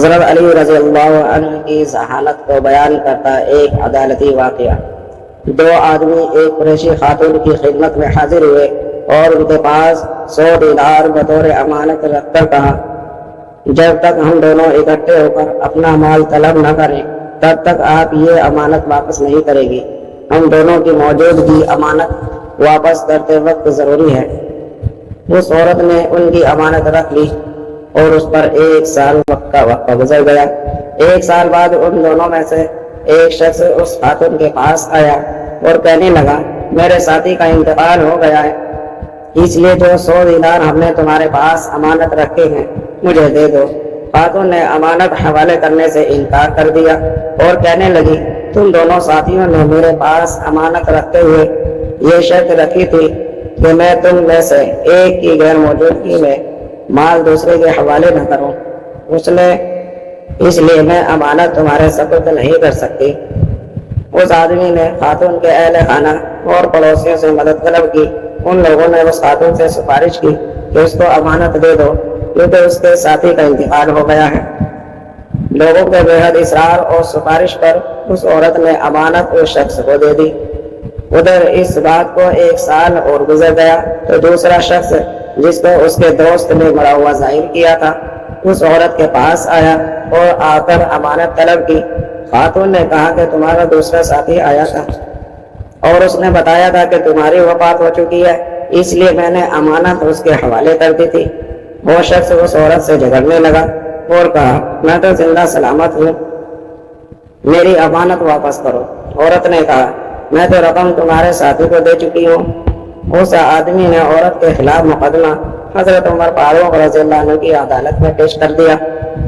حضرت علی رضی اللہ عنہ کی ذہانت کو بیان کرتا ایک عدالتی واقعہ۔ دو آدمی ایک قریشی خاتون کی خدمت میں حاضر ہوئے اور ان کے پاس 100 دینار بطور امانت رکھ کر کہا، جب تک ہم دونوں اکٹھے ہو کر اپنا مال طلب نہ کریں تب تک آپ یہ امانت واپس نہیں کرے گی۔ ہم دونوں کی موجودگی امانت واپس کرتے وقت ضروری ہے۔ اس عورت نے ان کی امانت رکھ لی اور اس پر 1 سال وقت کا وقفہ گزر گیا۔ 1 سال بعد ان دونوں میں سے ایک شخص اس خاتون کے پاس آیا اور کہنے لگا، میرے ساتھی کا انتقال ہو گیا ہے، اس لیے جو 100 دینار ہم نے تمہارے پاس امانت رکھے ہیں مجھے دے دو۔ خاتون نے امانت حوالے کرنے سے انکار کر دیا اور کہنے لگی، تم دونوں ساتھیوں نے میرے پاس امانت رکھتے ہوئے یہ شرط رکھی تھی کہ میں تم میں سے ایک کی غیر موجودگی میں مال دوسرے کے حوالے نہ کروں، اس لیے میں امانت تمہارے سپرد نہیں کر سکتی۔ اس آدمی نے خاتون کے اہل خانہ اور پڑوسیوں سے مدد طلب کی۔ ان لوگوں نے اس خاتون سے سفارش کی کہ اس کو امانت دے دو کیونکہ اس کے ساتھی کا انتقال ہو گیا ہے۔ لوگوں کے بے حد اصرار اور سفارش پر اس عورت نے امانت اس شخص کو دے دی۔ ادھر اس بات کو 1 سال اور گزر گیا تو دوسرا شخص جس کو اس کے دوست نے مرا ہوا ظاہر کیا تھا اس عورت کے پاس آیا اور آ کر امانت طلب کی۔ خاتون نے کہا کہ تمہارا دوسرا ساتھی آیا تھا اور اس نے بتایا تھا کہ تمہاری وفات ہو چکی ہے، اس لیے میں نے امانت اس کے حوالے کر دی تھی۔ وہ شخص اس عورت سے جھگڑنے لگا اور کہا، میں تو زندہ سلامت ہوں، میری امانت واپس کرو۔ عورت نے کہا، میں تو رقم تمہارے ساتھی کو دے چکی ہوں۔ اس آدمی نے عورت کے خلاف مقدمہ حضرت عمر فاروق رضی اللہ عنہ کی عدالت میں پیش کر دیا۔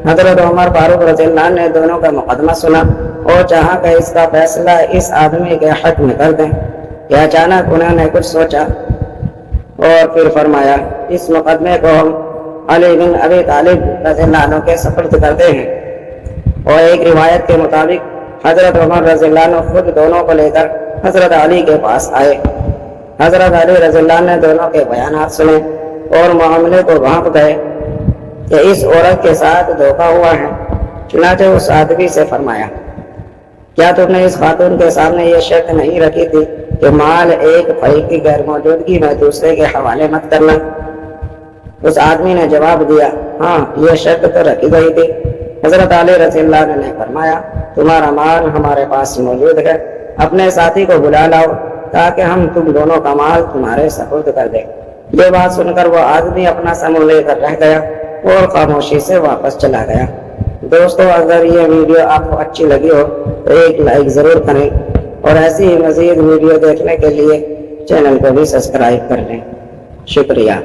حضرت عمر فاروق رضی اللہ عنہ نے دونوں کا مقدمہ سنا اور چاہا کہ اس کا فیصلہ اس آدمی کے حق میں کر دیں۔ کہ اچانک انہوں نے کچھ سوچا اور پھر فرمایا، اس مقدمے کو ہم علی بن ابی طالب رضی اللہ عنہ کے سپرد کرتے ہیں۔ اور ایک روایت کے مطابق حضرت عمر رضی اللہ عنہ خود دونوں کو لے کر حضرت علی کے پاس آئے۔ حضرت علی رضی اللہ عنہ نے دونوں کے بیانات سنے اور معاملے کو بھانپ گئے کہ اس عورت کے ساتھ دھوکہ ہوا ہے۔ چنانچہ اس آدمی سے فرمایا، کیا تم نے اس خاتون کے سامنے یہ شرط نہیں رکھی تھی کہ مال ایک بھائی کی غیر موجودگی میں دوسرے کے حوالے مت کرنا؟ اس آدمی نے جواب دیا، ہاں یہ شرط تو رکھی گئی تھی۔ حضرت علی رضی اللہ عنہ نے فرمایا، تمہارا مال ہمارے پاس موجود ہے، اپنے ساتھی کو بلا لاؤ تاکہ ہم تم دونوں کا مال تمہارے سپرد کر دیں۔ یہ بات سن کر وہ آدمی اپنا سمو لے کر رہ گیا اور خاموشی سے واپس چلا گیا۔ دوستو، اگر یہ ویڈیو آپ کو اچھی لگی ہو تو ایک لائک ضرور کریں اور ایسی ہی مزید ویڈیو دیکھنے کے لیے چینل کو بھی سبسکرائب کر لیں۔ شکریہ۔